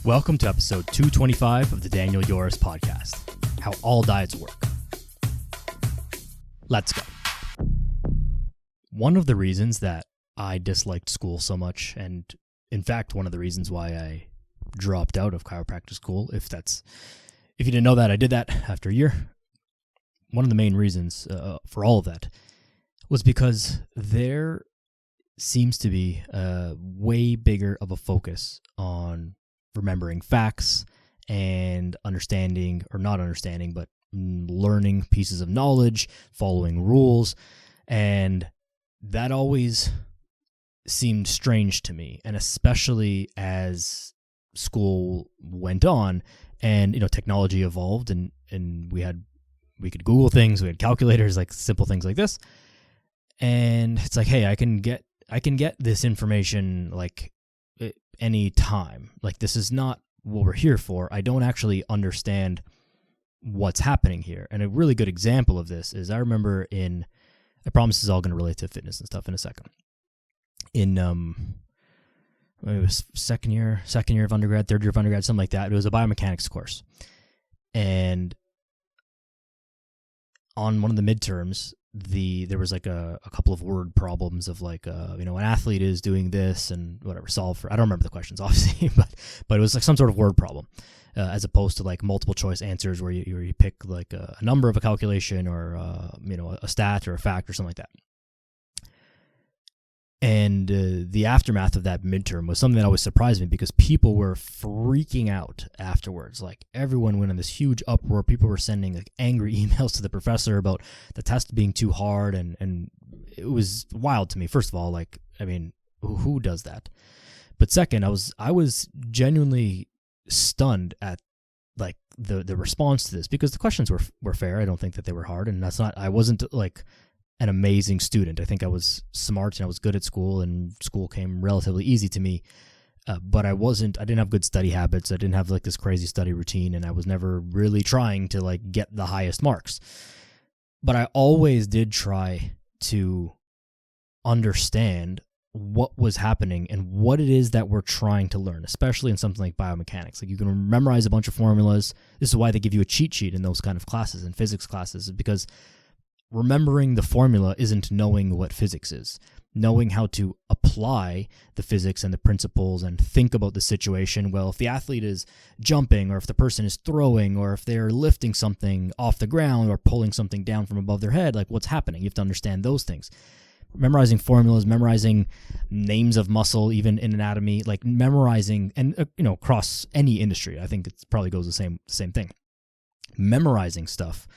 Welcome to episode 225 of the Daniel Yoris podcast, How All Diets Work. Let's go. One of the reasons that I disliked school so much, and in fact, one of the reasons why I dropped out of chiropractic school, if you didn't know that, I did that after a year. One of the main reasons for all of that was because there seems to be a way bigger of a focus on remembering facts and understanding, or not understanding, but learning pieces of knowledge, following rules. And that always seemed strange to me. And especially as school went on and, technology evolved and we could Google things, we had calculators, like simple things like this. And it's like, hey, I can get this information like any time. Like, this is not what we're here for. I don't actually understand what's happening here. And a really good example of this is I remember I promise this is all going to relate to fitness and stuff in a second. In it was second year of undergrad, third year of undergrad, something like that. It was a biomechanics course. And on one of the midterms, there was like a couple of word problems of like, an athlete is doing this and whatever, solve for, I don't remember the questions obviously, but it was like some sort of word problem, as opposed to like multiple choice answers where you pick like a number of a calculation or, a stat or a fact or something like that. And the aftermath of that midterm was something that always surprised me because people were freaking out afterwards. Like, everyone went in this huge uproar. People were sending like angry emails to the professor about the test being too hard, and it was wild to me. First of all, like, I mean, who does that? But second, I was genuinely stunned at like the response to this, because the questions were fair. I don't think that they were hard, and I wasn't like an amazing student. I think I was smart and I was good at school, and school came relatively easy to me. But I didn't have good study habits. I didn't have like this crazy study routine, and I was never really trying to like get the highest marks. But I always did try to understand what was happening and what it is that we're trying to learn, especially in something like biomechanics. Like, you can memorize a bunch of formulas. This is why they give you a cheat sheet in those kind of classes, in physics classes, because remembering the formula isn't knowing what physics is. Knowing how to apply the physics and the principles and think about the situation. Well, if the athlete is jumping, or if the person is throwing, or if they're lifting something off the ground or pulling something down from above their head, like, what's happening? You have to understand those things. Memorizing formulas, memorizing names of muscle, even in anatomy, like memorizing, and across any industry, I think it probably goes the same thing. Memorizing stuff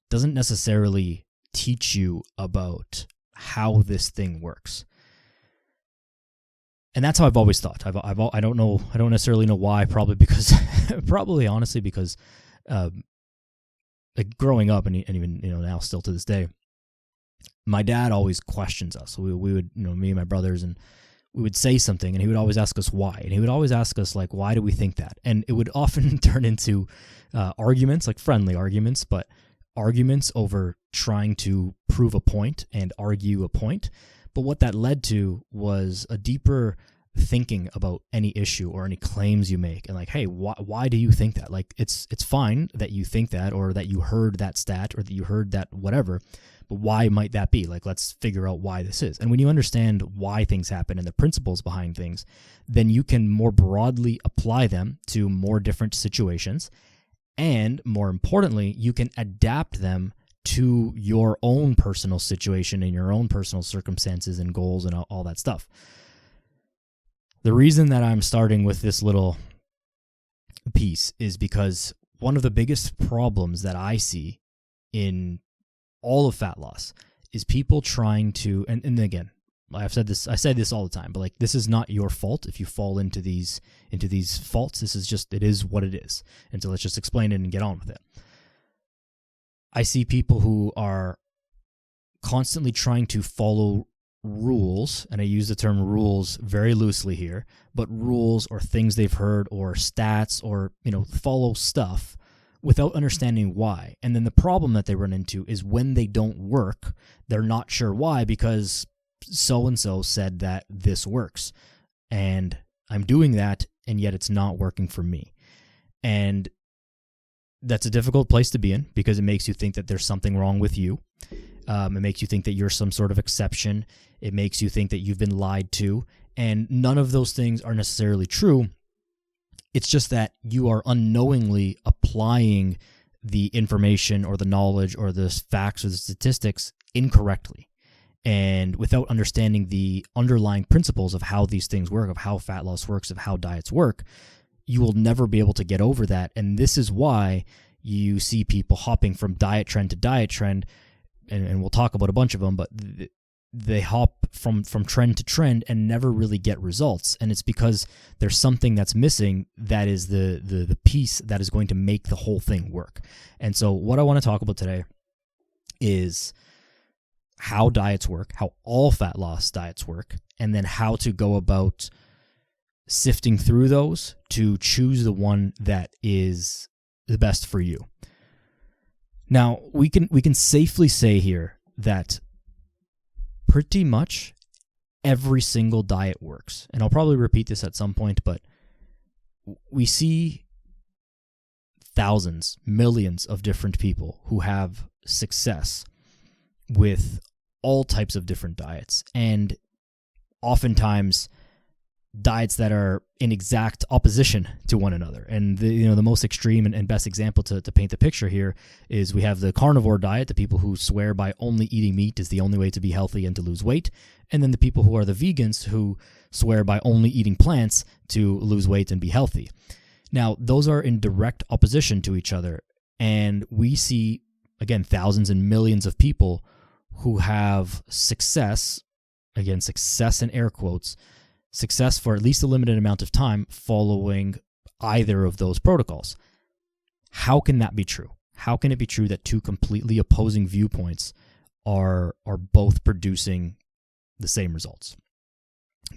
doesn't necessarily teach you about how this thing works. And that's how I've always thought. I don't necessarily know why, probably honestly because like growing up and even now still to this day, my dad always questions us. We would, me and my brothers, and we would say something and he would always ask us why. And he would always ask us like, why do we think that? And it would often turn into arguments, like friendly arguments, but arguments over trying to prove a point and argue a point. But what that led to was a deeper thinking about any issue or any claims you make. And like, hey, why do you think that? Like, it's fine that you think that, or that you heard that stat, or that you heard that whatever, but why might that be? Like, let's figure out why this is. And when you understand why things happen and the principles behind things, then you can more broadly apply them to more different situations. And more importantly, you can adapt them to your own personal situation and your own personal circumstances and goals and all that stuff. The reason that I'm starting with this little piece is because one of the biggest problems that I see in all of fat loss is people trying to, and again, I say this all the time, but like, this is not your fault if you fall into these faults. It is what it is. And so let's just explain it and get on with it. I see people who are constantly trying to follow rules, and I use the term rules very loosely here, but rules or things they've heard or stats or, follow stuff without understanding why. And then the problem that they run into is when they don't work, they're not sure why, because so-and-so said that this works, and I'm doing that and yet it's not working for me. And that's a difficult place to be in because it makes you think that there's something wrong with you. It makes you think that you're some sort of exception. It makes you think that you've been lied to. And none of those things are necessarily true. It's just that you are unknowingly applying the information or the knowledge or the facts or the statistics incorrectly. And without understanding the underlying principles of how these things work, of how fat loss works, of how diets work, you will never be able to get over that. And this is why you see people hopping from diet trend to diet trend, and we'll talk about a bunch of them, but they hop from trend to trend and never really get results. And it's because there's something that's missing that is the piece that is going to make the whole thing work. And so what I want to talk about today is how diets work, how all fat loss diets work, and then how to go about sifting through those to choose the one that is the best for you. Now, we can safely say here that pretty much every single diet works. And I'll probably repeat this at some point, but we see thousands, millions of different people who have success with all types of different diets, and oftentimes diets that are in exact opposition to one another. And the most extreme and best example to paint the picture here is we have the carnivore diet, the people who swear by only eating meat is the only way to be healthy and to lose weight, and then the people who are the vegans who swear by only eating plants to lose weight and be healthy. Now, those are in direct opposition to each other, and we see, again, thousands and millions of people who have success, again, success in air quotes, success for at least a limited amount of time following either of those protocols. How can that be true? How can it be true that two completely opposing viewpoints are both producing the same results?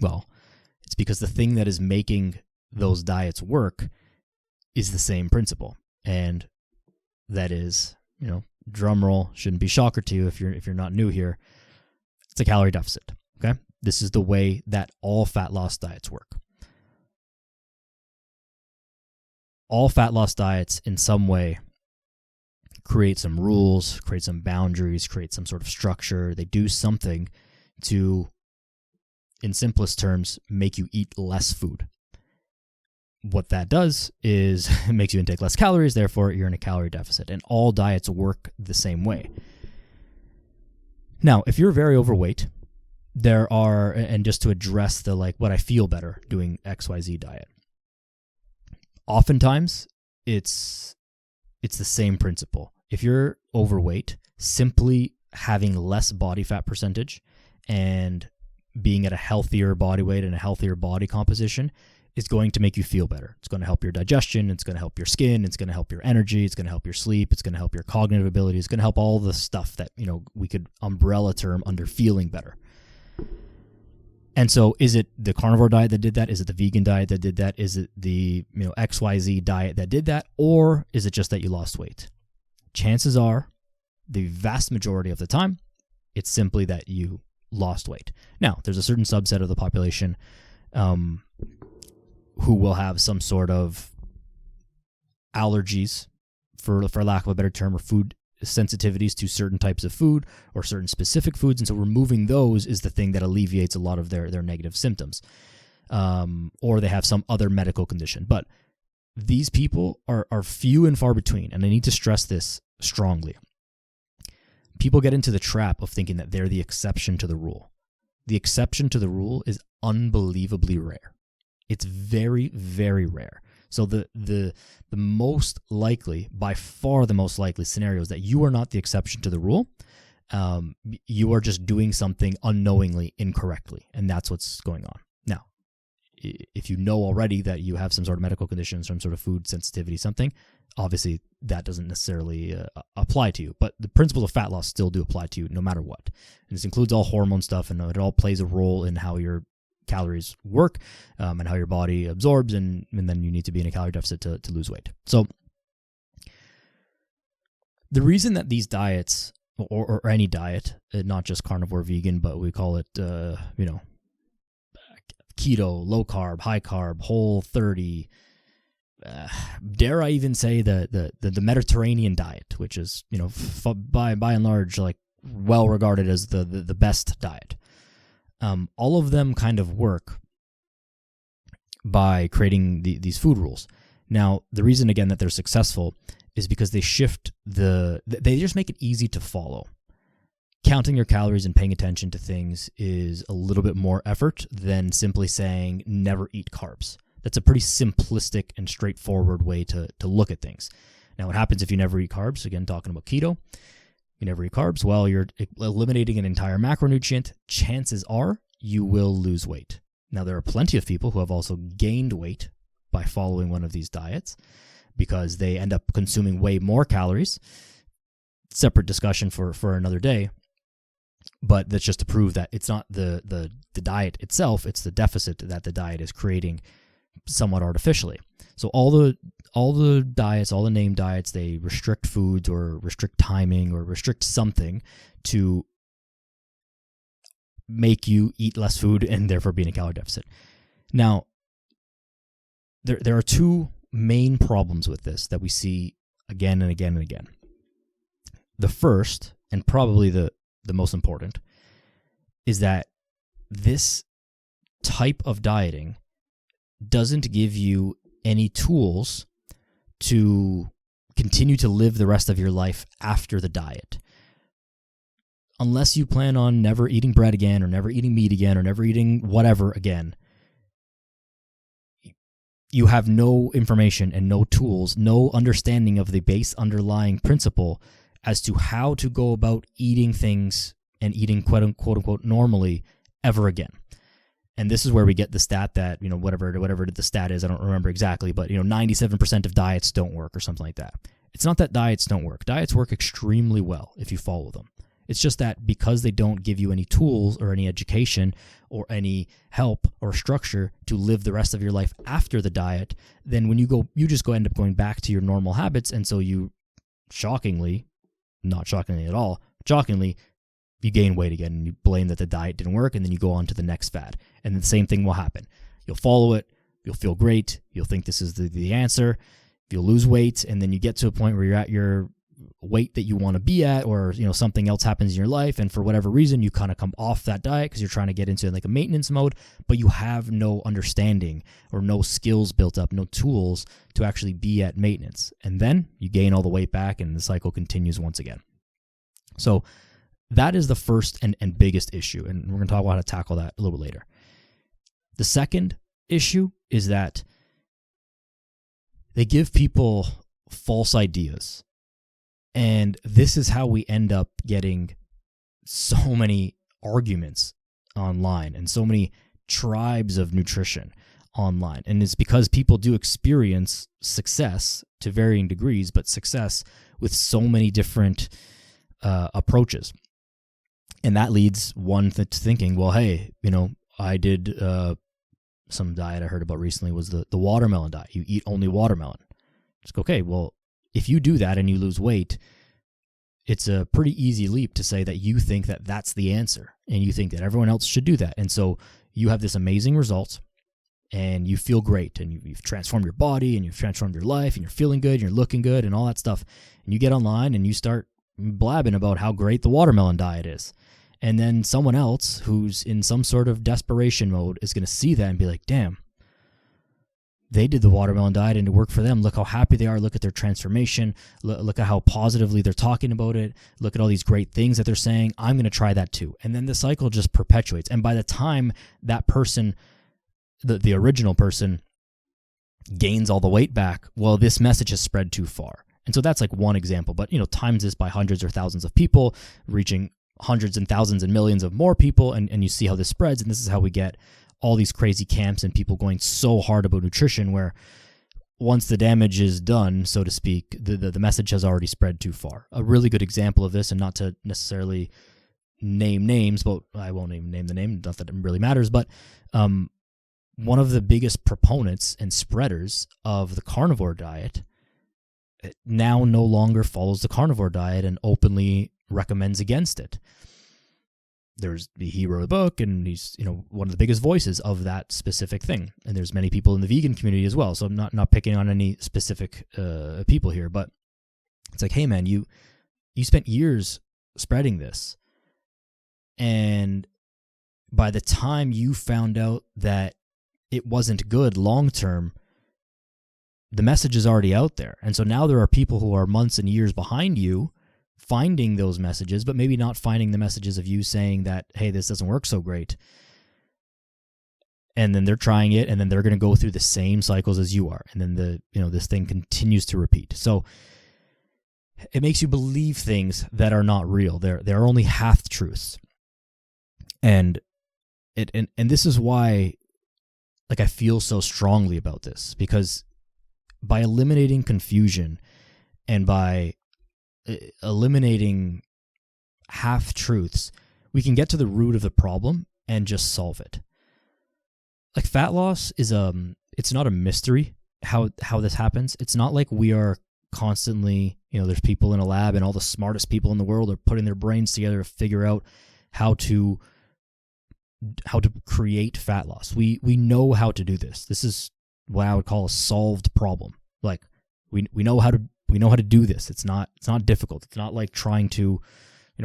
Well, it's because the thing that is making those diets work is the same principle. And that is, drum roll, shouldn't be shocker to you if you're not new here. It's a calorie deficit. Okay? This is the way that all fat loss diets work. All fat loss diets in some way create some rules, create some boundaries, create some sort of structure. They do something to, in simplest terms, make you eat less food. What that does is it makes you intake less calories, therefore you're in a calorie deficit. And all diets work the same way. Now, if you're very overweight, there are, and just to address the what I feel better doing XYZ diet, oftentimes it's the same principle. If you're overweight, simply having less body fat percentage and being at a healthier body weight and a healthier body composition is going to make you feel better. It's going to help your digestion. It's going to help your skin. It's going to help your energy. It's going to help your sleep. It's going to help your cognitive ability. It's going to help all the stuff that, we could umbrella term under feeling better. And so is it the carnivore diet that did that? Is it the vegan diet that did that? Is it the XYZ diet that did that? Or is it just that you lost weight? Chances are, the vast majority of the time, it's simply that you lost weight. Now, there's a certain subset of the population who will have some sort of allergies, for lack of a better term, or food sensitivities to certain types of food or certain specific foods. And so removing those is the thing that alleviates a lot of their negative symptoms. Or they have some other medical condition. But these people are few and far between. And I need to stress this strongly. People get into the trap of thinking that they're the exception to the rule. The exception to the rule is unbelievably rare. It's very, very rare. So the most likely, by far the most likely scenario is that you are not the exception to the rule. You are just doing something unknowingly incorrectly, and that's what's going on. Now, if you know already that you have some sort of medical condition, some sort of food sensitivity, something, obviously that doesn't necessarily apply to you. But the principles of fat loss still do apply to you no matter what. And this includes all hormone stuff, and it all plays a role in how your calories work and how your body absorbs, and then you need to be in a calorie deficit to lose weight. So the reason that these diets, or any diet, not just carnivore, vegan, but we call it, keto, low carb, high carb, whole 30. Dare I even say the Mediterranean diet, which is, by and large, like well regarded as the best diet. All of them kind of work by creating these food rules. Now, the reason again that they're successful is because they they just make it easy to follow. Counting your calories and paying attention to things is a little bit more effort than simply saying never eat carbs. That's a pretty simplistic and straightforward way to look at things. Now, what happens if you never eat carbs? Again, talking about keto, you never eat carbs. Well, you're eliminating an entire macronutrient. Chances are you will lose weight. Now, there are plenty of people who have also gained weight by following one of these diets because they end up consuming way more calories. Separate discussion for another day. But that's just to prove that it's not the diet itself, it's the deficit that the diet is creating somewhat artificially. So all the diets, all the named diets, they restrict foods or restrict timing or restrict something to make you eat less food and therefore be in a calorie deficit. Now, there are two main problems with this that we see again and again and again. The first, and probably the most important, is that this type of dieting doesn't give you any tools to continue to live the rest of your life after the diet. Unless you plan on never eating bread again or never eating meat again or never eating whatever again, you have no information and no tools, no understanding of the base underlying principle as to how to go about eating things and eating quote unquote normally ever again. And this is where we get the stat that, whatever the stat is, I don't remember exactly, but 97% of diets don't work or something like that. It's not that diets don't work. Diets work extremely well if you follow them. It's just that because they don't give you any tools or any education or any help or structure to live the rest of your life after the diet, then when you just end up going back to your normal habits. And so you not shockingly at all, you gain weight again and you blame that the diet didn't work, and then you go on to the next fad. And the same thing will happen. You'll follow it, you'll feel great, you'll think this is the answer, you'll lose weight, and then you get to a point where you're at your weight that you want to be at, or something else happens in your life, and for whatever reason you kind of come off that diet because you're trying to get into like a maintenance mode, but you have no understanding or no skills built up, no tools to actually be at maintenance. And then you gain all the weight back and the cycle continues once again. So that is the first and biggest issue, and we're going to talk about how to tackle that a little bit later. The second issue is that they give people false ideas, and this is how we end up getting so many arguments online and so many tribes of nutrition online. And it's because people do experience success to varying degrees, but success with so many different approaches. And that leads one to thinking, well, hey, I did some diet I heard about recently was the watermelon diet. You eat only watermelon. Just go, okay, well, if you do that and you lose weight, it's a pretty easy leap to say that you think that that's the answer and you think that everyone else should do that. And so you have this amazing result and you feel great and you've transformed your body and you've transformed your life and you're feeling good and you're looking good and all that stuff. And you get online and you start blabbing about how great the watermelon diet is. And then someone else who's in some sort of desperation mode is going to see that and be like, damn, they did the watermelon diet and it worked for them. Look how happy they are. Look at their transformation. Look at how positively they're talking about it. Look at all these great things that they're saying. I'm going to try that too. And then the cycle just perpetuates. And by the time that person, the original person, gains all the weight back, well, this message has spread too far. And so that's like one example. But, times this by hundreds or thousands of people, reaching hundreds and thousands and millions of more people, and you see how this spreads. And this is how we get all these crazy camps and people going so hard about nutrition where once the damage is done, so to speak, the message has already spread too far. A really good example of this, and not to necessarily name names, but I won't even name the name, not that it really matters, but one of the biggest proponents and spreaders of the carnivore diet now no longer follows the carnivore diet and openly recommends against it. there's he wrote a book, and he's one of the biggest voices of that specific thing. And there's many people in the vegan community as well. So I'm not picking on any specific people here, but it's like, hey man, you spent years spreading this, and by the time you found out that it wasn't good long term, the message is already out there. And so now there are people who are months and years behind you finding those messages, but maybe not finding the messages of you saying that, hey, this doesn't work so great. And then they're trying it, and then they're going to go through the same cycles as you are. And then this thing continues to repeat. So it makes you believe things that are not real. They're only half truths. And this is why I feel so strongly about this, because by eliminating confusion and by eliminating half-truths, we can get to the root of the problem and just solve it. Like, fat loss is it's not a mystery how this happens. It's not like we are constantly, there's people in a lab and all the smartest people in the world are putting their brains together to figure out how to create fat loss. We know how to do this. This is what I would call a solved problem. Like, we know how to do this. It's not difficult. It's not like trying to,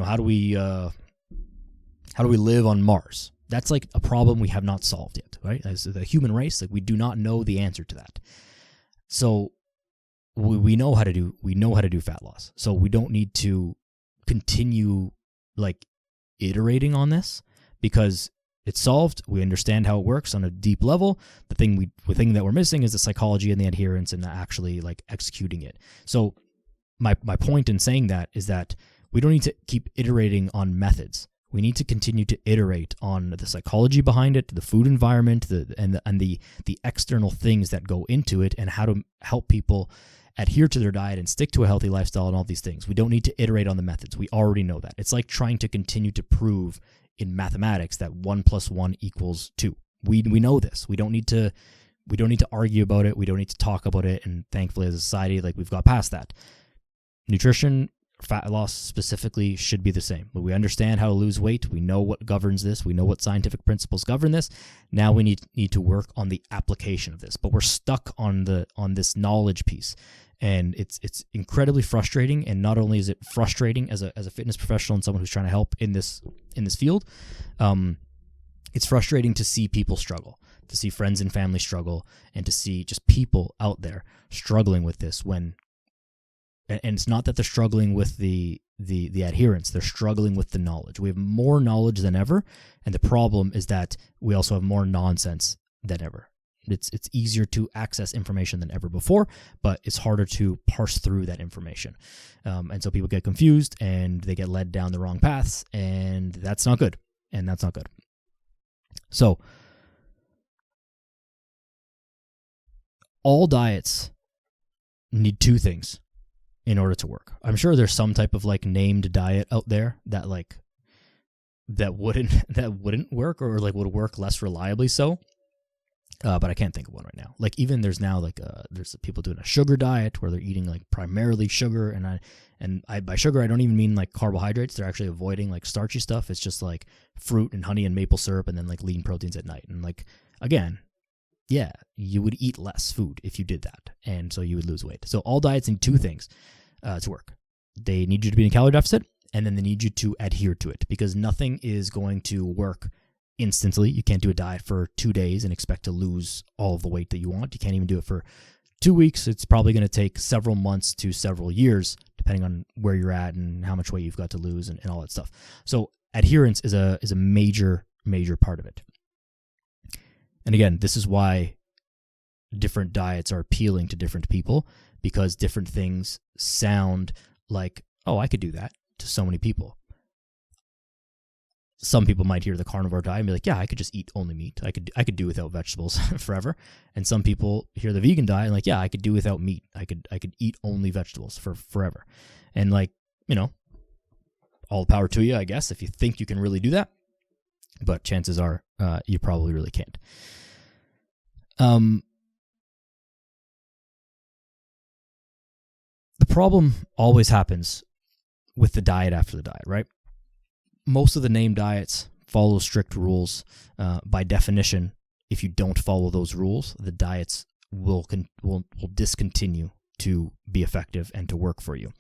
how do we live on Mars? That's like a problem we have not solved yet, right? As the human race, like, we do not know the answer to that. So we know how to do fat loss. So we don't need to continue iterating on this, because it's solved. We understand how it works on a deep level. The thing that we're missing is the psychology and the adherence and actually executing it. So my point in saying that is that we don't need to keep iterating on methods. We need to continue to iterate on the psychology behind it, the food environment, and the external things that go into it, and how to help people adhere to their diet and stick to a healthy lifestyle and all these things. We don't need to iterate on the methods. We already know that. It's like trying to continue to prove in mathematics that 1 + 1 = 2. We know this. We don't need to argue about it. We don't need to talk about it. And thankfully, as a society, we've got past that. Nutrition, fat loss specifically, should be the same. But we understand how to lose weight. We know what governs this. We know what scientific principles govern this. Now we need to work on the application of this. But we're stuck on this knowledge piece. And it's incredibly frustrating. And not only is it frustrating as a fitness professional and someone who's trying to help in this field, it's frustrating to see people struggle, to see friends and family struggle, and to see just people out there struggling with this. And it's not that they're struggling with the adherence; they're struggling with the knowledge. We have more knowledge than ever, and the problem is that we also have more nonsense than ever. It's easier to access information than ever before, but it's harder to parse through that information. And so people get confused and they get led down the wrong paths, and that's not good. So all diets need two things in order to work. I'm sure there's some type of named diet out there that wouldn't work, or would work less reliably so. But I can't think of one right now. Even there's now there's people doing a sugar diet where they're eating primarily sugar, and by sugar I don't even mean carbohydrates. They're actually avoiding starchy stuff. It's just fruit and honey and maple syrup, and then lean proteins at night. And again, yeah, you would eat less food if you did that, and so you would lose weight. So all diets need two things to work. They need you to be in a calorie deficit, and then they need you to adhere to it, because nothing is going to work instantly. You can't do a diet for 2 days and expect to lose all of the weight that you want. You can't even do it for 2 weeks. It's probably going to take several months to several years, depending on where you're at and how much weight you've got to lose and all that stuff. So adherence is a major part of it. And again, this is why different diets are appealing to different people, because different things sound like, oh, I could do that to so many people. Some people might hear the carnivore diet and be like, yeah, I could just eat only meat. I could do without vegetables forever. And some people hear the vegan diet and like, yeah, I could do without meat. I could eat only vegetables for forever. And all the power to you, I guess, if you think you can really do that. But chances are you probably really can't. The problem always happens with the diet after the diet, right? Most of the name diets follow strict rules, by definition, if you don't follow those rules, the diets will discontinue to be effective and to work for you.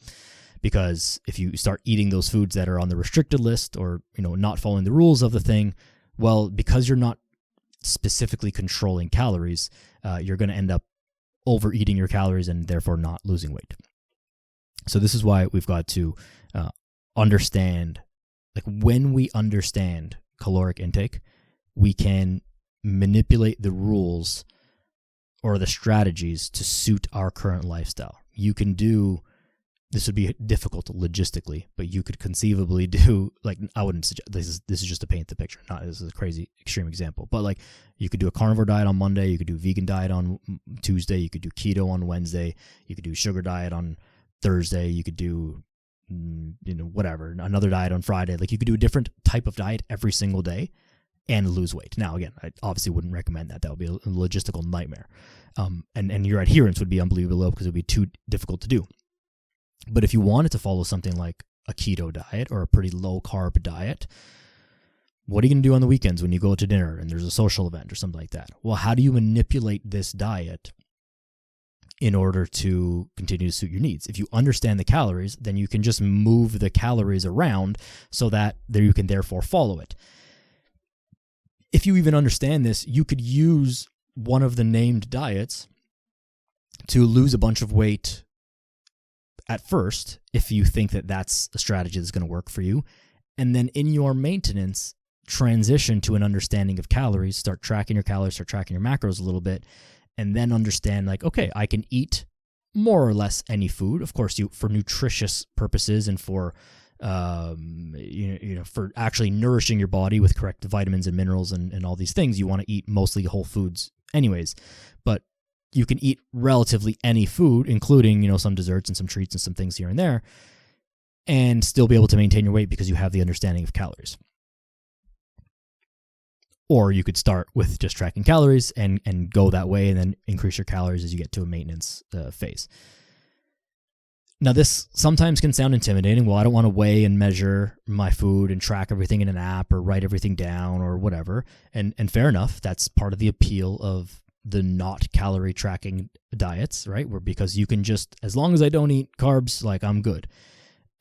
Because if you start eating those foods that are on the restricted list, or not following the rules of the thing, well, because you're not specifically controlling calories, you're going to end up overeating your calories and therefore not losing weight. So this is why we've got to understand, like, when we understand caloric intake, we can manipulate the rules or the strategies to suit our current lifestyle. You can do, this would be difficult logistically, but you could conceivably do, like, I wouldn't suggest, this is just to paint the picture, this is a crazy extreme example, but like, you could do a carnivore diet on Monday, you could do vegan diet on Tuesday, you could do keto on Wednesday, you could do sugar diet on Thursday, you could do whatever, another diet on Friday. Like, you could do a different type of diet every single day and lose weight. Now, again, I obviously wouldn't recommend that. That would be a logistical nightmare. And your adherence would be unbelievably low because it would be too difficult to do. But if you wanted to follow something like a keto diet or a pretty low carb diet, what are you going to do on the weekends when you go to dinner and there's a social event or something like that? Well, how do you manipulate this diet in order to continue to suit your needs? If you understand the calories, then you can just move the calories around so that you can therefore follow it. If you even understand this, you could use one of the named diets to lose a bunch of weight at first, if you think that that's a strategy that's going to work for you. And then in your maintenance, transition to an understanding of calories, start tracking your calories, start tracking your macros a little bit, and then understand, like, okay, I can eat more or less any food. Of course, for nutritious purposes and for for actually nourishing your body with correct vitamins and minerals and all these things, you want to eat mostly whole foods anyways. But you can eat relatively any food, including, some desserts and some treats and some things here and there, and still be able to maintain your weight because you have the understanding of calories. Or you could start with just tracking calories and go that way and then increase your calories as you get to a maintenance phase. Now, this sometimes can sound intimidating. Well, I don't want to weigh and measure my food and track everything in an app or write everything down or whatever. And fair enough, that's part of the appeal of the not calorie tracking diets, right? Because you can just, as long as I don't eat carbs, like, I'm good.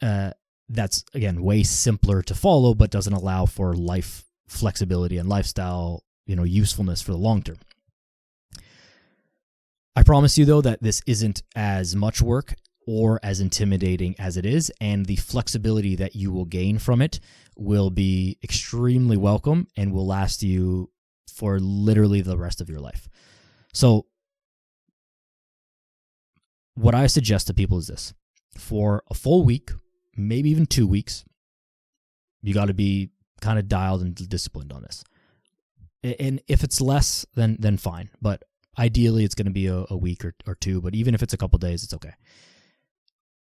That's, again, way simpler to follow, but doesn't allow for life flexibility and lifestyle, usefulness for the long term. I promise you, though, that this isn't as much work or as intimidating as it is, and the flexibility that you will gain from it will be extremely welcome and will last you for literally the rest of your life. So what I suggest to people is this: for a full week, maybe even 2 weeks, you got to be kind of dialed and disciplined on this. And if it's less, then fine. But ideally, it's going to be a week or two. But even if it's a couple days, it's okay.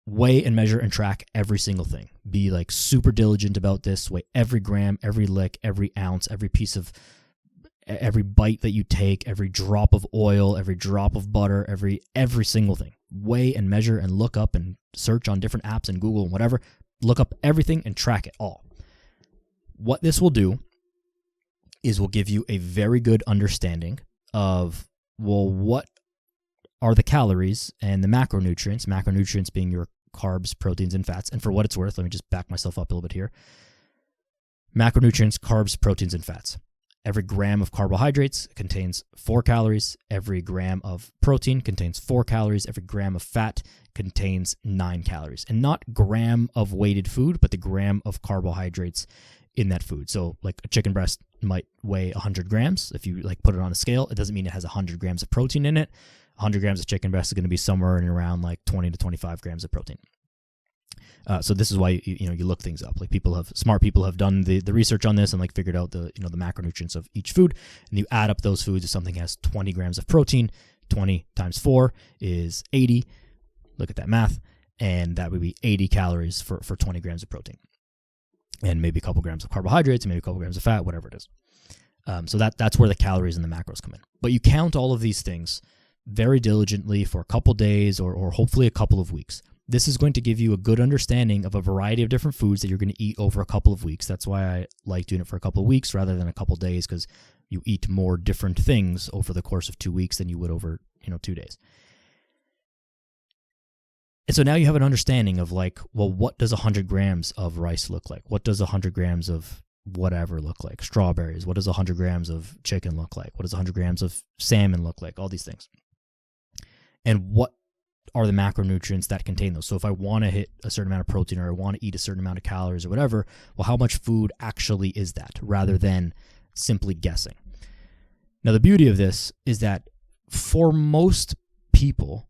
Weigh and measure and track every single thing. Be like super diligent about this. Weigh every gram, every lick, every ounce, every piece of, every bite that you take, every drop of oil, every drop of butter, every single thing. Weigh and measure and look up and search on different apps and Google and whatever. Look up everything and track it all. What this will do is will give you a very good understanding of, well, what are the calories and the macronutrients being your carbs, proteins, and fats. And for what it's worth, let me just back myself up a little bit here. Macronutrients, carbs, proteins, and fats. Every gram of carbohydrates contains 4 calories. Every gram of protein contains 4 calories. Every gram of fat contains 9 calories. And not gram of weighted food, but the gram of carbohydrates in that food. So like a chicken breast might weigh 100 grams. If you like put it on a scale, it doesn't mean it has 100 grams of protein in it. 100 grams of chicken breast is going to be somewhere in around like 20 to 25 grams of protein. So this is why you look things up. Like smart people have done the research on this and like figured out the macronutrients of each food, and you add up those foods. If something has 20 grams of protein, 20 times 4 is 80. Look at that math, and that would be 80 calories for 20 grams of protein, and maybe a couple grams of carbohydrates, and maybe a couple grams of fat, whatever it is. So that's where the calories and the macros come in. But you count all of these things very diligently for a couple days or hopefully a couple of weeks. This is going to give you a good understanding of a variety of different foods that you're going to eat over a couple of weeks. That's why I like doing it for a couple of weeks rather than a couple of days, because you eat more different things over the course of 2 weeks than you would over 2 days. And so now you have an understanding of like, well, what does 100 grams of rice look like? What does 100 grams of whatever look like? Strawberries. What does 100 grams of chicken look like? What does 100 grams of salmon look like? All these things. And what are the macronutrients that contain those? So if I want to hit a certain amount of protein, or I want to eat a certain amount of calories or whatever, well, how much food actually is that, rather than simply guessing? Now, the beauty of this is that for most people,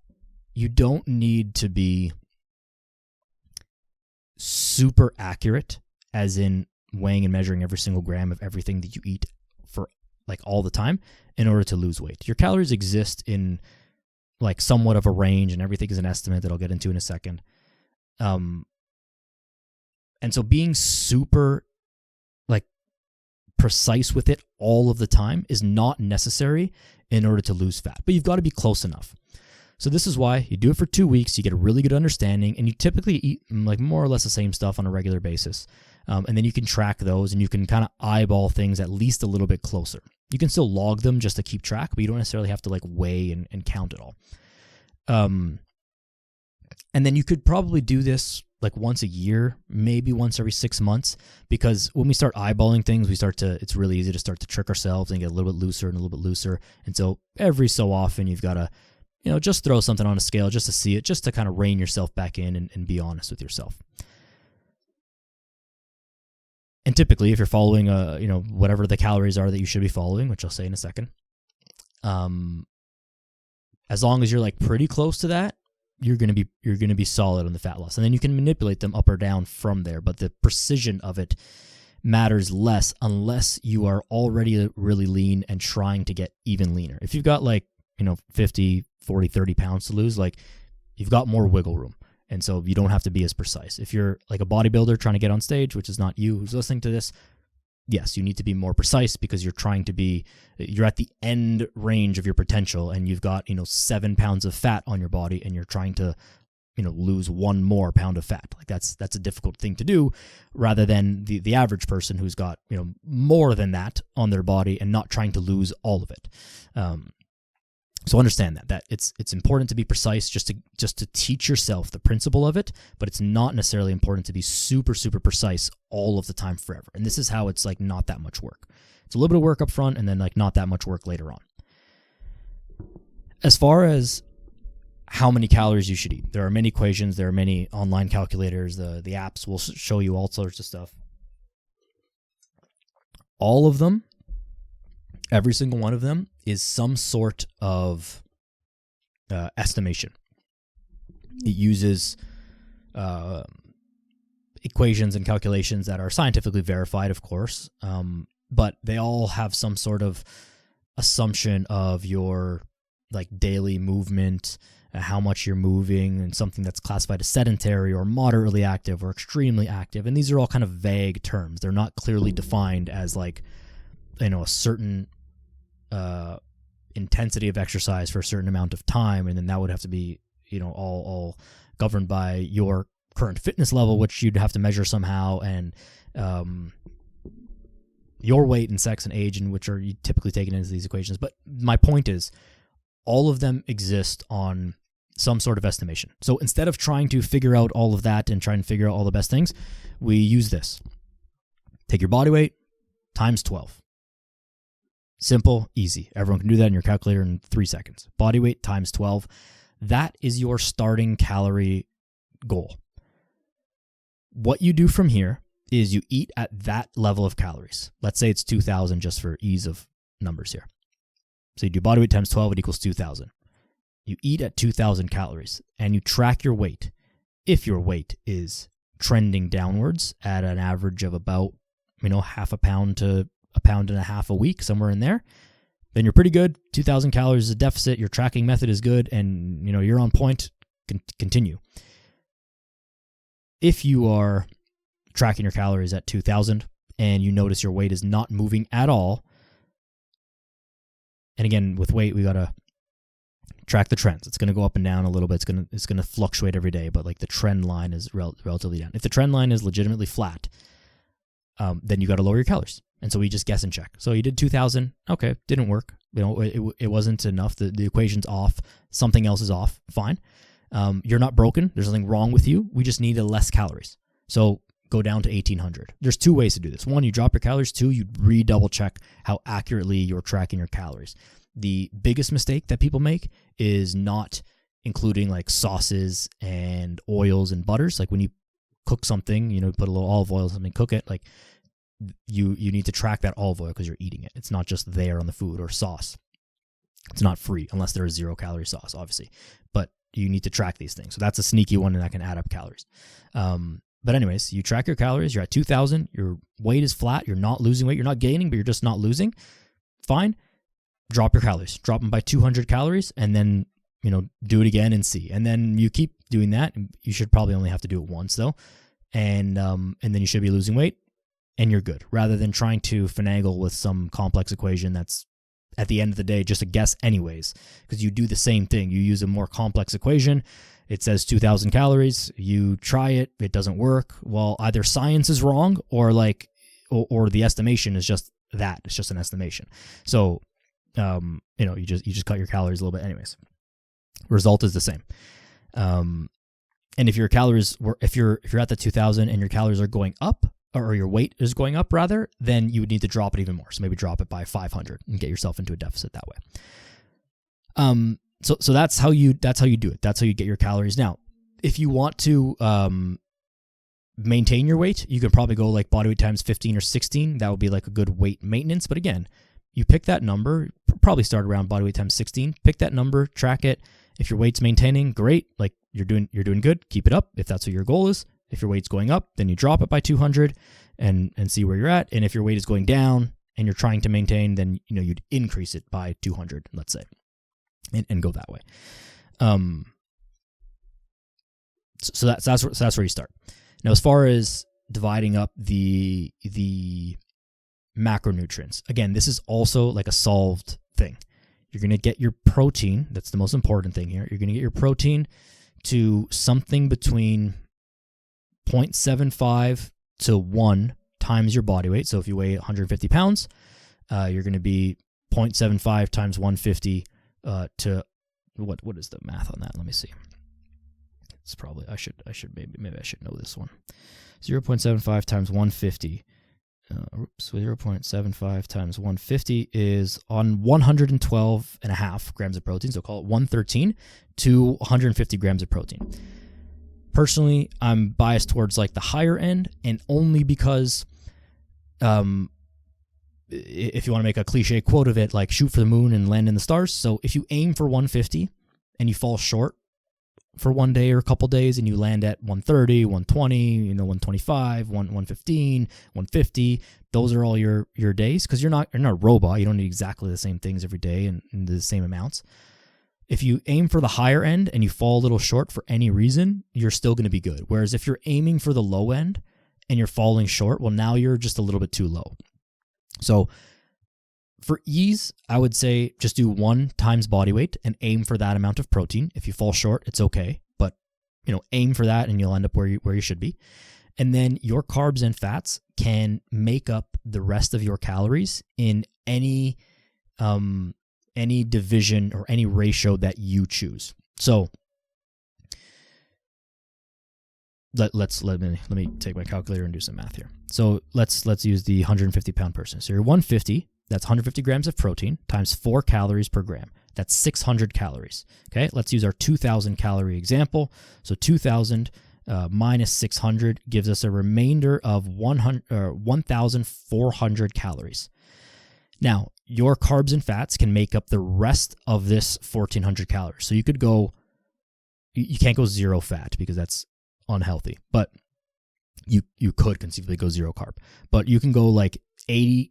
you don't need to be super accurate, as in weighing and measuring every single gram of everything that you eat for like all the time in order to lose weight. Your calories exist in like somewhat of a range, and everything is an estimate that I'll get into in a second. And so being super like precise with it all of the time is not necessary in order to lose fat, but you've got to be close enough. So this is why you do it for 2 weeks, you get a really good understanding, and you typically eat like more or less the same stuff on a regular basis. And then you can track those, and you can kind of eyeball things at least a little bit closer. You can still log them just to keep track, but you don't necessarily have to like weigh and count it all. And then you could probably do this like once a year, maybe once every 6 months, because when we start eyeballing things, it's really easy to start to trick ourselves and get a little bit looser and a little bit looser. And so every so often you've got to, just throw something on a scale just to see it, just to kind of rein yourself back in and be honest with yourself. And typically, if you're following, whatever the calories are that you should be following, which I'll say in a second, as long as you're like pretty close to that, you're gonna be solid on the fat loss, and then you can manipulate them up or down from there. But the precision of it matters less unless you are already really lean and trying to get even leaner. If you've got 50, 40, 30 pounds to lose, like you've got more wiggle room. And so you don't have to be as precise. If you're like a bodybuilder trying to get on stage, which is not you who's listening to this, yes, you need to be more precise because you're at the end range of your potential, and you've got, 7 pounds of fat on your body, and you're trying to, lose 1 more pound of fat. Like that's a difficult thing to do, rather than the average person who's got, more than that on their body and not trying to lose all of it. So understand that it's important to be precise, just to teach yourself the principle of it, but it's not necessarily important to be super, super precise all of the time forever. And this is how it's like not that much work. It's a little bit of work up front, and then like not that much work later on. As far as how many calories you should eat, there are many equations, there are many online calculators, the apps will show you all sorts of stuff. All of them, every single one of them, is some sort of estimation. It uses equations and calculations that are scientifically verified, of course, but they all have some sort of assumption of your like daily movement, how much you're moving, and something that's classified as sedentary or moderately active or extremely active. And these are all kind of vague terms. They're not clearly defined as like, a certain intensity of exercise for a certain amount of time, and then that would have to be all governed by your current fitness level, which you'd have to measure somehow, and your weight and sex and age, and which are typically taken into these equations. But my point is, all of them exist on some sort of estimation. So instead of trying to figure out all of that and try and figure out all the best things, we use this. Take your body weight times 12. Simple, easy. Everyone can do that in your calculator in 3 seconds. Body weight times 12. That is your starting calorie goal. What you do from here is you eat at that level of calories. Let's say it's 2,000 just for ease of numbers here. So you do body weight times 12, it equals 2,000. You eat at 2,000 calories, and you track your weight. If your weight is trending downwards at an average of about, half a pound to a pound and a half a week, somewhere in there, then you're pretty good. 2,000 calories is a deficit. Your tracking method is good, and you're on point. Continue. If you are tracking your calories at 2,000 and you notice your weight is not moving at all, and again, with weight, we got to track the trends. It's going to go up and down a little bit. It's going to fluctuate every day, but like the trend line is relatively down. If the trend line is legitimately flat, then you got to lower your calories. And so we just guess and check. So you did 2,000. Okay, didn't work. It wasn't enough. The equation's off. Something else is off. Fine. You're not broken. There's nothing wrong with you. We just needed less calories. So go down to 1,800. There's two ways to do this. One, you drop your calories. Two, you double check how accurately you're tracking your calories. The biggest mistake that people make is not including like sauces and oils and butters. Like when you cook something, put a little olive oil or something, cook it, like you need to track that olive oil because you're eating it. It's not just there on the food, or sauce. It's not free unless there is 0 calorie sauce, obviously. But you need to track these things. So that's a sneaky one, and that can add up calories. But anyways, you track your calories. You're at 2,000. Your weight is flat. You're not losing weight. You're not gaining, but you're just not losing. Fine. Drop your calories. Drop them by 200 calories, and then do it again and see. And then you keep doing that. You should probably only have to do it once though, and then you should be losing weight, and you're good. Rather than trying to finagle with some complex equation that's at the end of the day just a guess anyways, because you do the same thing. You use a more complex equation. It says 2,000 calories. You try it. It doesn't work. Well, either science is wrong or the estimation is just that. It's just an estimation. So, you just cut your calories a little bit anyways. Result is the same. And if your calories if you're at the 2,000 and your calories are going up, or your weight is going up rather, then you would need to drop it even more. So maybe drop it by 500 and get yourself into a deficit that way. So that's how you do it. That's how you get your calories. Now, if you want to maintain your weight, you can probably go like body weight times 15 or 16. That would be like a good weight maintenance. But again, you pick that number, probably start around body weight times 16. Pick that number, track it. If your weight's maintaining, great. Like you're doing good. Keep it up if that's what your goal is. If your weight's going up, then you drop it by 200 and see where you're at. And if your weight is going down and you're trying to maintain, then you'd increase it by 200, let's say, and go that way. So that's where you start. Now, as far as dividing up the macronutrients, again, this is also like a solved thing. You're going to get your protein. That's the most important thing here. You're going to get your protein to something between 0.75 to 1 times your body weight. So if you weigh 150 pounds, you're going to be 0.75 times 150 to what is the math on that? Let me see. It's probably I should maybe I should know this one. 0.75 times 150. 0.75 times 150 is on 112.5 grams of protein. So call it 113 to 150 grams of protein. Personally, I'm biased towards like the higher end, and only because if you want to make a cliche quote of it, like shoot for the moon and land in the stars. So if you aim for 150 and you fall short for one day or a couple days and you land at 130, 120, 125, 115, 150, those are all your days, because you're not a robot. You don't need exactly the same things every day and the same amounts. If you aim for the higher end and you fall a little short for any reason, you're still going to be good. Whereas if you're aiming for the low end and you're falling short, well, now you're just a little bit too low. So for ease, I would say just do 1 times body weight and aim for that amount of protein. If you fall short, it's okay, but aim for that and you'll end up where you should be. And then your carbs and fats can make up the rest of your calories in any division or any ratio that you choose. So let me take my calculator and do some math here. So let's use the 150 pound person. So you're 150, that's 150 grams of protein times 4 calories per gram. That's 600 calories. Okay, let's use our 2,000 calorie example. So 2,000 minus 600 gives us a remainder of 1,400 calories. Now, your carbs and fats can make up the rest of this 1,400 calories. So you could go, you can't go 0 fat because that's unhealthy, but you could conceivably go 0 carb. But you can go like 80%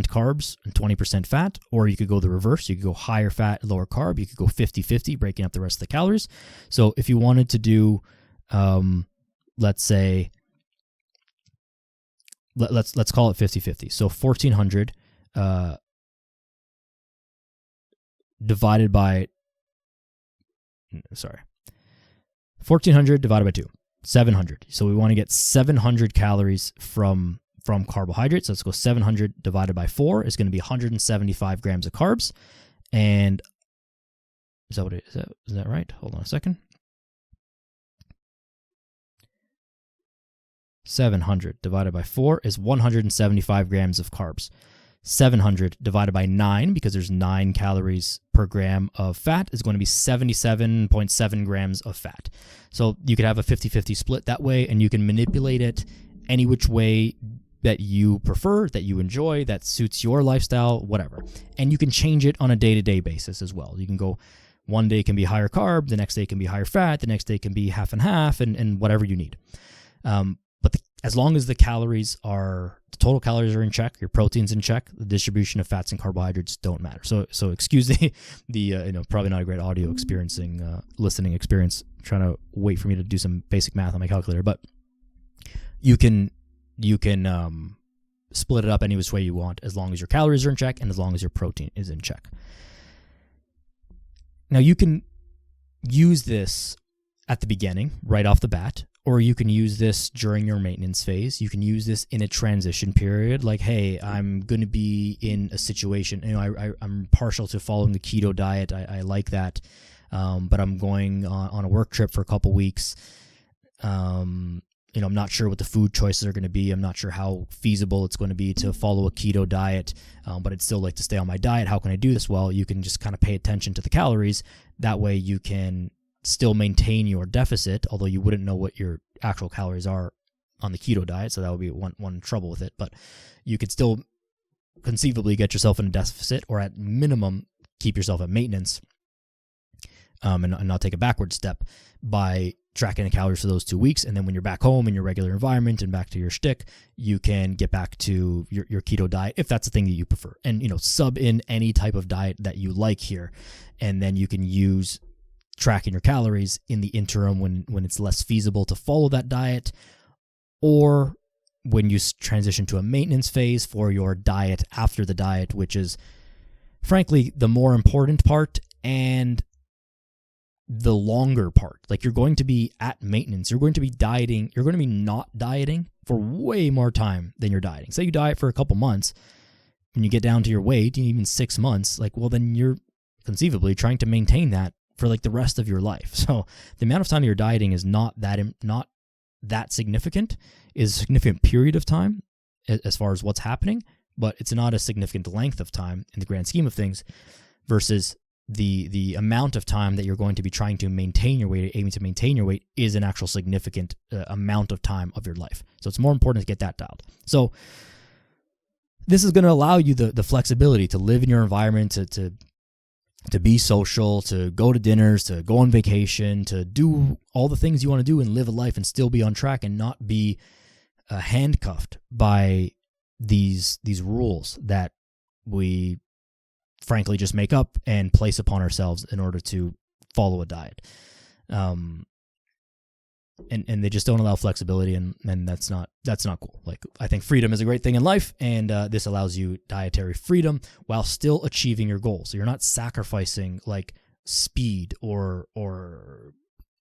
carbs and 20% fat, or you could go the reverse. You could go higher fat, lower carb. You could go 50-50, breaking up the rest of the calories. So if you wanted to do, let's say, let's call it 50-50. So 1,400 divided by sorry, 1,400 divided by 2, 700. So we want to get 700 calories from carbohydrates. Let's go 700 divided by 4 is going to be 175 grams of carbs. And is that right? Hold on a second. 700 divided by 4 is 175 grams of carbs. 700 divided by 9, because there's 9 calories per gram of fat, is going to be 77.7 grams of fat. So you could have a 50-50 split that way, and you can manipulate it any which way that you prefer, that you enjoy, that suits your lifestyle, whatever. And you can change it on a day-to-day basis as well. You can go, one day can be higher carb, the next day can be higher fat, the next day can be half and half, and whatever you need. But as long as the total calories are in check, your protein's in check, the distribution of fats and carbohydrates don't matter. So excuse the probably not a great audio listening experience, trying to wait for me to do some basic math on my calculator, but you can split it up any which way you want, as long as your calories are in check and as long as your protein is in check. Now you can use this at the beginning, right off the bat, or you can use this during your maintenance phase. You can use this in a transition period, like, hey, I'm going to be in a situation, I'm partial to following the keto diet. I like that, but I'm going on a work trip for a couple weeks. I'm not sure what the food choices are going to be. I'm not sure how feasible it's going to be to follow a keto diet, but I'd still like to stay on my diet. How can I do this? Well, you can just kind of pay attention to the calories. That way you can still maintain your deficit, although you wouldn't know what your actual calories are on the keto diet, so that would be one trouble with it. But you could still conceivably get yourself in a deficit, or at minimum keep yourself at maintenance, and not take a backward step by tracking the calories for those 2 weeks. And then when you're back home in your regular environment and back to your shtick, you can get back to your keto diet if that's the thing that you prefer. And sub in any type of diet that you like here, and then you can use tracking your calories in the interim when it's less feasible to follow that diet, or when you transition to a maintenance phase for your diet after the diet, which is frankly the more important part and the longer part. Like, you're going to be at maintenance, you're going to be dieting, you're going to be not dieting for way more time than you're dieting. Say you diet for a couple months, when you get down to your weight, even 6 months, well, then you're conceivably trying to maintain that for the rest of your life. So the amount of time you're dieting is not that significant. Is a significant period of time as far as what's happening, but it's not a significant length of time in the grand scheme of things, versus the amount of time that you're going to be trying to maintain your weight, aiming to maintain your weight, is an actual significant amount of time of your life. So it's more important to get that dialed. So this is going to allow you the flexibility to live in your environment, to be social, to go to dinners, to go on vacation, to do all the things you want to do and live a life and still be on track and not be handcuffed by these rules that we frankly just make up and place upon ourselves in order to follow a diet. And they just don't allow flexibility, and that's not cool. I think freedom is a great thing in life, and this allows you dietary freedom while still achieving your goals. So you're not sacrificing speed or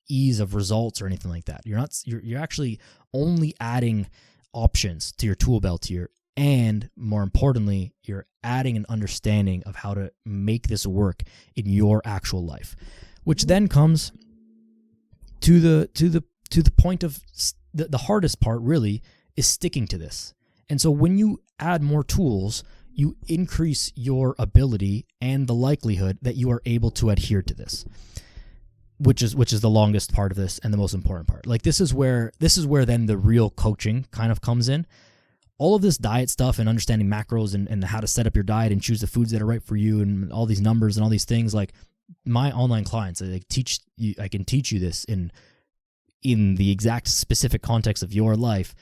ease of results or anything like that. You're actually only adding options to your tool belt here, and more importantly, you're adding an understanding of how to make this work in your actual life, which then comes to the point of the hardest part really is sticking to this. And so when you add more tools, you increase your ability and the likelihood that you are able to adhere to this, which is the longest part of this and the most important part. This is where then the real coaching kind of comes in. All of this diet stuff and understanding macros and how to set up your diet and choose the foods that are right for you and all these numbers and all these things, my online clients, I can teach you this in the exact specific context of your life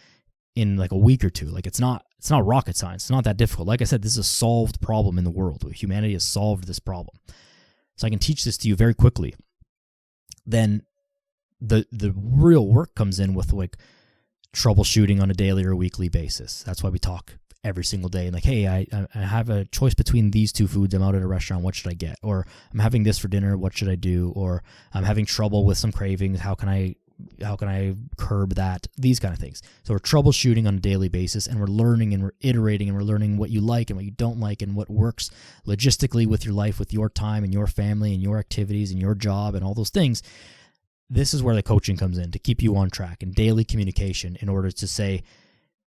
in a week or two. It's not rocket science. It's not that difficult. Like I said, this is a solved problem in the world. Humanity has solved this problem. So I can teach this to you very quickly. Then the real work comes in with troubleshooting on a daily or weekly basis. That's why we talk every single day. And like, hey, I have a choice between these two foods. I'm out at a restaurant. What should I get? Or I'm having this for dinner. What should I do? Or I'm having trouble with some cravings. How can I curb that? These kind of things. So we're troubleshooting on a daily basis, and we're learning and we're iterating, and we're learning what you like and what you don't like and what works logistically with your life, with your time and your family and your activities and your job and all those things. This is where the coaching comes in, to keep you on track, and daily communication in order to say,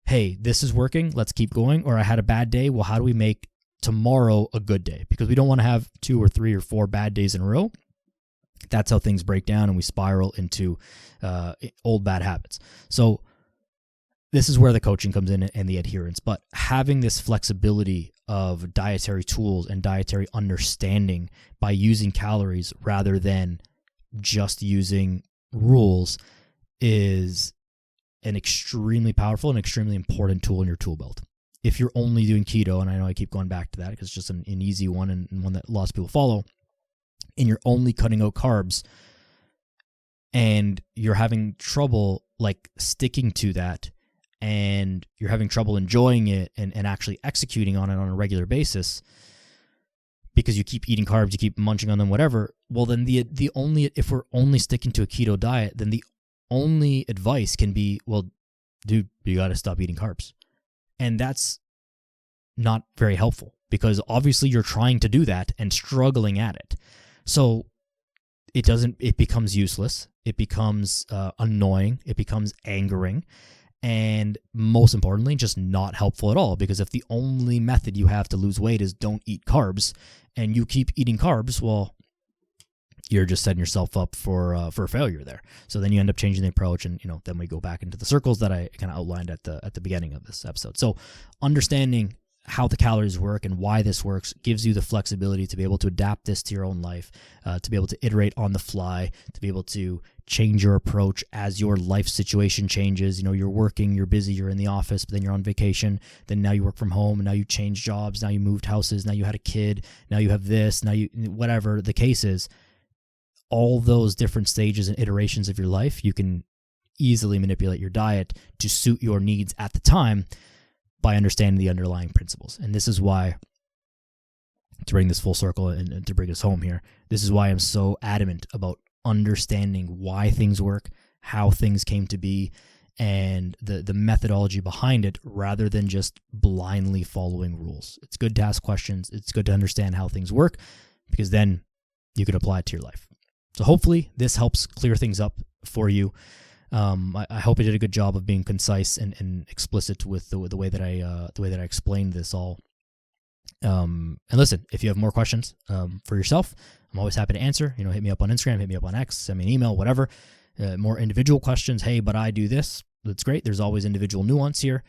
hey, this is working, let's keep going. Or I had a bad day. Well, how do we make tomorrow a good day? Because we don't want to have 2 or 3 or 4 bad days in a row. That's how things break down, and we spiral into old bad habits. So this is where the coaching comes in and the adherence. But having this flexibility of dietary tools and dietary understanding by using calories rather than just using rules is an extremely powerful and extremely important tool in your tool belt. If you're only doing keto, and I know I keep going back to that because it's just an easy one and one that lots of people follow, and you're only cutting out carbs and you're having trouble like sticking to that, and you're having trouble enjoying it and actually executing on it on a regular basis because you keep eating carbs, you keep munching on them, whatever, well then the only, if we're only sticking to a keto diet, then the only advice can be, well, dude, you got to stop eating carbs. And that's not very helpful, because obviously you're trying to do that and struggling at it. So it becomes useless. It becomes annoying. It becomes angering. And most importantly, just not helpful at all. Because if the only method you have to lose weight is don't eat carbs, and you keep eating carbs, well, you're just setting yourself up for failure there. So then you end up changing the approach, and then we go back into the circles that I kind of outlined at the beginning of this episode. So understanding how the calories work and why this works gives you the flexibility to be able to adapt this to your own life, to be able to iterate on the fly, to be able to change your approach as your life situation changes. You're working, you're busy, you're in the office, but then you're on vacation. Then now you work from home, and now you change jobs. Now you moved houses. Now you had a kid. Now you have this. Now you, whatever the case is, all those different stages and iterations of your life, you can easily manipulate your diet to suit your needs at the time by understanding the underlying principles. And this is why, to bring this full circle and to bring us home here, this is why I'm so adamant about understanding why things work, how things came to be, and the methodology behind it, rather than just blindly following rules. It's good to ask questions. It's good to understand how things work, because then you can apply it to your life. So hopefully this helps clear things up for you. I hope I did a good job of being concise and explicit with the way that I explained this all. And listen, if you have more questions for yourself, I'm always happy to answer. Hit me up on Instagram, hit me up on X, send me an email, whatever. More individual questions. Hey, but I do this. That's great. There's always individual nuance here.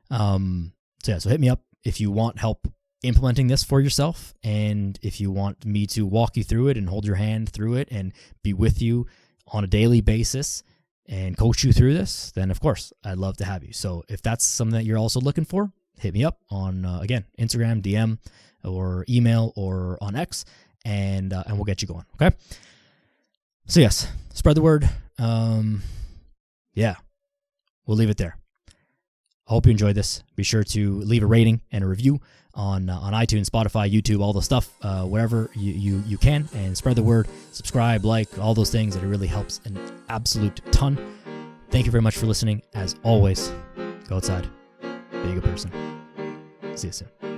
So hit me up if you want help implementing this for yourself, and if you want me to walk you through it and hold your hand through it and be with you on a daily basis and coach you through this, then of course I'd love to have you. So if that's something that you're also looking for, hit me up on again, Instagram, DM, or email, or on X, and we'll get you going. Okay. So yes, spread the word. Yeah, we'll leave it there. I hope you enjoyed this. Be sure to leave a rating and a review on iTunes, Spotify, YouTube, all the stuff, wherever you can, and spread the word. Subscribe, like, all those things. It really helps an absolute ton. Thank you very much for listening. As always, go outside, be a good person. See you soon.